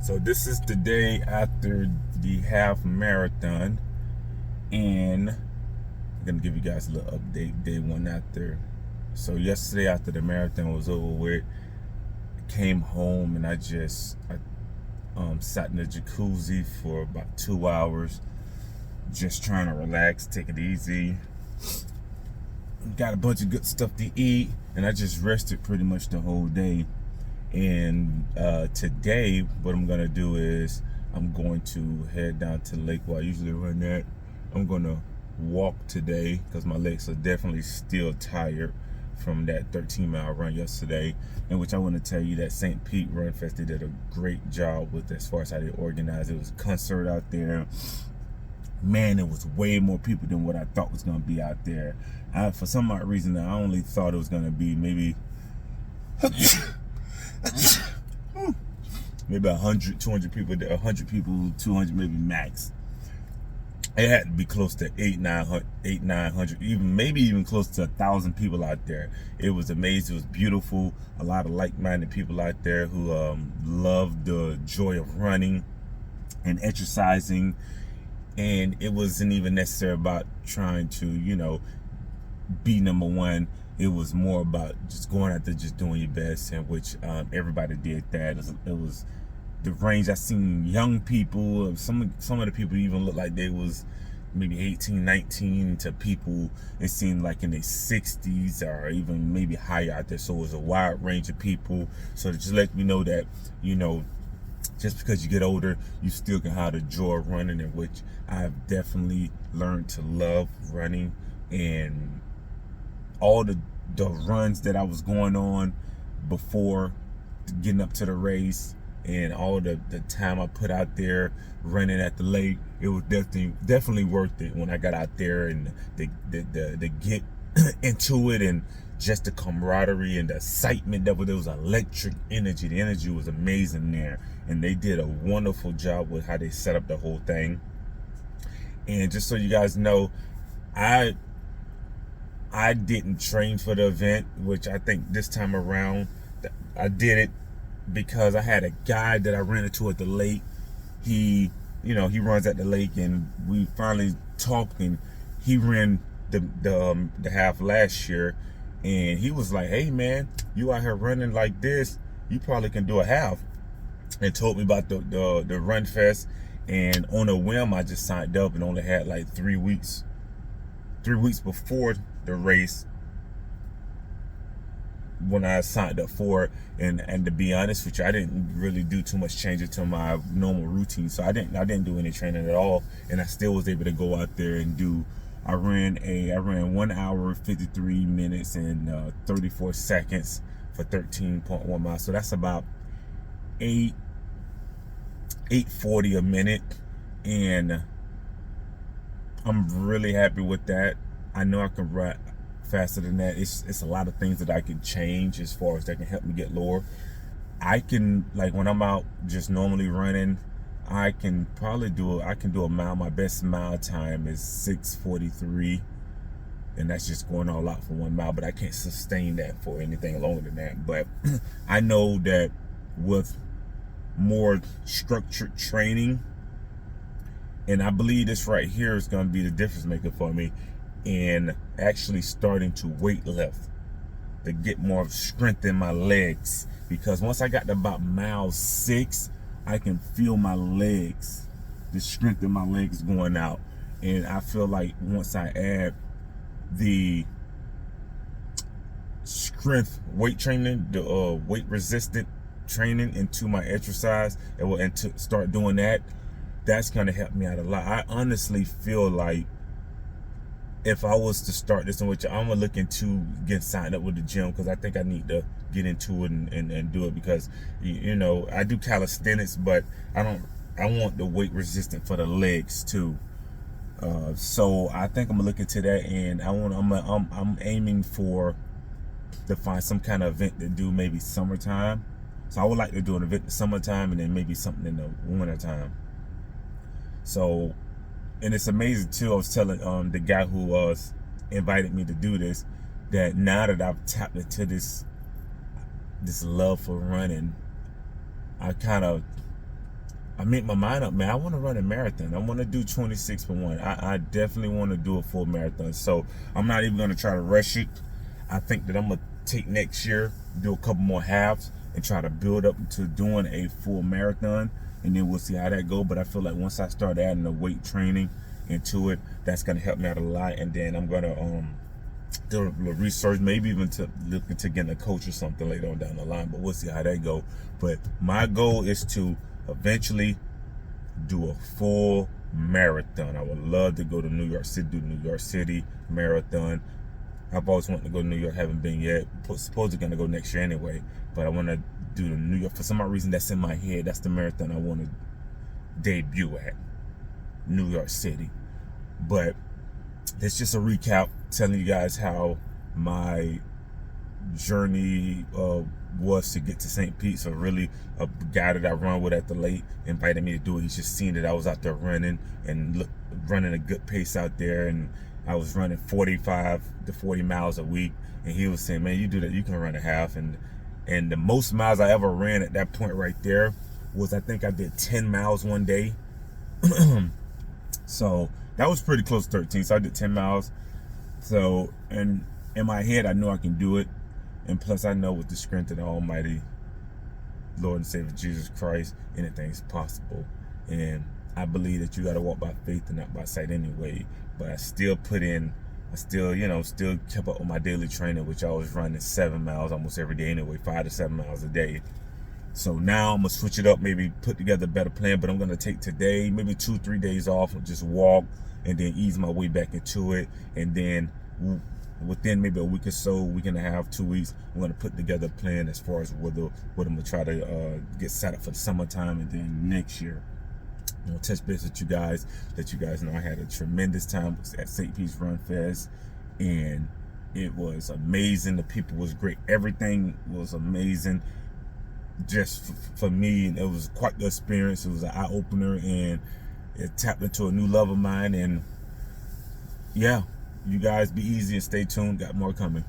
So this is the day after the half marathon, and I'm gonna give you guys a little update. Day one after. So yesterday after the marathon was over with, I came home and I sat in the jacuzzi for about 2 hours, just trying to relax, take it easy. Got a bunch of good stuff to eat, and I just rested pretty much the whole day. And today, what I'm gonna do is I'm going to head down to the lake where I usually run at. I'm gonna walk today because my legs are definitely still tired from that 13-mile run yesterday. In which I want to tell you that St. Pete Run Fest, they did a great job with as far as how they organized. It was a concert out there. Man, it was way more people than what I thought was gonna be out there. For some odd reason, I only thought it was gonna be maybe 100, 200 people, 100 people, 200 maybe max. It had to be close to 900, even close to 1,000 people out there. It was amazing. It was beautiful. A lot of like-minded people out there who loved the joy of running and exercising. And it wasn't even necessary about trying to, be number one. It was more about just going out there, just doing your best, and which everybody did that. It was the range. I seen young people. Some of the people even looked like they was maybe 18, 19 to people it seemed like in their 60s or even maybe higher out there. So it was a wide range of people. So to just let me know that, just because you get older, you still can have the joy of running, in which I've definitely learned to love running. And all the runs that I was going on before getting up to the race, and all the time I put out there running at the lake, it was definitely worth it when I got out there, and the get into it, and just the camaraderie and the excitement. There was electric energy. The energy was amazing there, and they did a wonderful job with how they set up the whole thing. And just so you guys know, I didn't train for the event, which I think this time around I did it because I had a guy that I ran into at the lake. He runs at the lake, and we finally talked, and he ran the half last year, and he was like, "Hey man, you out here running like this, you probably can do a half," and told me about the Run Fest. And on a whim, I just signed up and only had like 3 weeks before the race when I signed up for it. And to be honest with you, I didn't really do too much changes to my normal routine. So I didn't do any training at all, and I still was able to go out there and do. I ran 1 hour 53 minutes and 34 seconds for 13.1 miles. So that's about 8:40 a minute, and I'm really happy with that. I know I can run faster than that. It's a lot of things that I can change as far as that can help me get lower. I can, like, when I'm out just normally running, I can do a mile. My best mile time is 6:43, and that's just going all out for 1 mile, but I can't sustain that for anything longer than that. But I know that with more structured training, and I believe this right here is going to be the difference maker for me in actually starting to weight lift, to get more strength in my legs. Because once I got to about mile 6, I can feel my legs, the strength in my legs going out. And I feel like once I add the strength weight training, the weight resistant training into my exercise, and to start doing that, that's going to help me out a lot. I honestly feel like if I was to start this, in which I'm gonna look into getting signed up with the gym, because I think I need to get into it and do it, because I do calisthenics, but I want the weight resistant for the legs too. So I think I'm gonna look into that, and I'm aiming to find some kind of event to do maybe summertime. So I would like to do an event in the summertime, and then maybe something in the wintertime. So, and it's amazing too. I was telling the guy who invited me to do this, that now that I've tapped into this love for running, I kind of I made my mind up, man. I want to run a marathon. I want to do 26.1. I definitely want to do a full marathon. So I'm not even going to try to rush it. I think that I'm going to take next year, do a couple more halves, and try to build up to doing a full marathon. And then we'll see how that goes. But I feel like once I start adding the weight training into it, that's going to help me out a lot. And then I'm going to do a little research, maybe even to look into getting a coach or something later on down the line. But we'll see how that goes. But my goal is to eventually do a full marathon. I would love to go to New York City, do New York City marathon. I've always wanted to go to New York, haven't been yet. Supposedly gonna go next year anyway, but I want to do the New York. For some reason, that's in my head. That's the marathon I want to debut at, New York City. But it's just a recap, telling you guys how my journey was to get to St. Pete. So really, a guy that I run with at the lake invited me to do it. He's just seen that I was out there running and running a good pace out there, and I was running 45 to 40 miles a week. And he was saying, man, you do that, you can run a half. And the most miles I ever ran at that point right there was, I think I did 10 miles one day. So that was pretty close to 13. So I did 10 miles. So, and in my head, I know I can do it. And plus, I know with the strength of the Almighty Lord and Savior Jesus Christ, anything's possible. And I believe that you got to walk by faith and not by sight anyway. But I still still kept up with my daily training, which I was running 7 miles almost every day anyway, 5 to 7 miles a day. So now I'm going to switch it up, maybe put together a better plan. But I'm going to take today, maybe 2-3 days off, and just walk and then ease my way back into it. And then within maybe a week or so, week and a half, 2 weeks, I'm going to put together a plan as far as what I'm going to try to get set up for the summertime. And then next year, touch base with you guys, let you guys know I had a tremendous time at St. Pete's Run Fest, and it was amazing. The people was great. Everything was amazing. Just for me, it was quite the experience. It was an eye-opener, and it tapped into a new love of mine. And yeah, you guys be easy and stay tuned. Got more coming.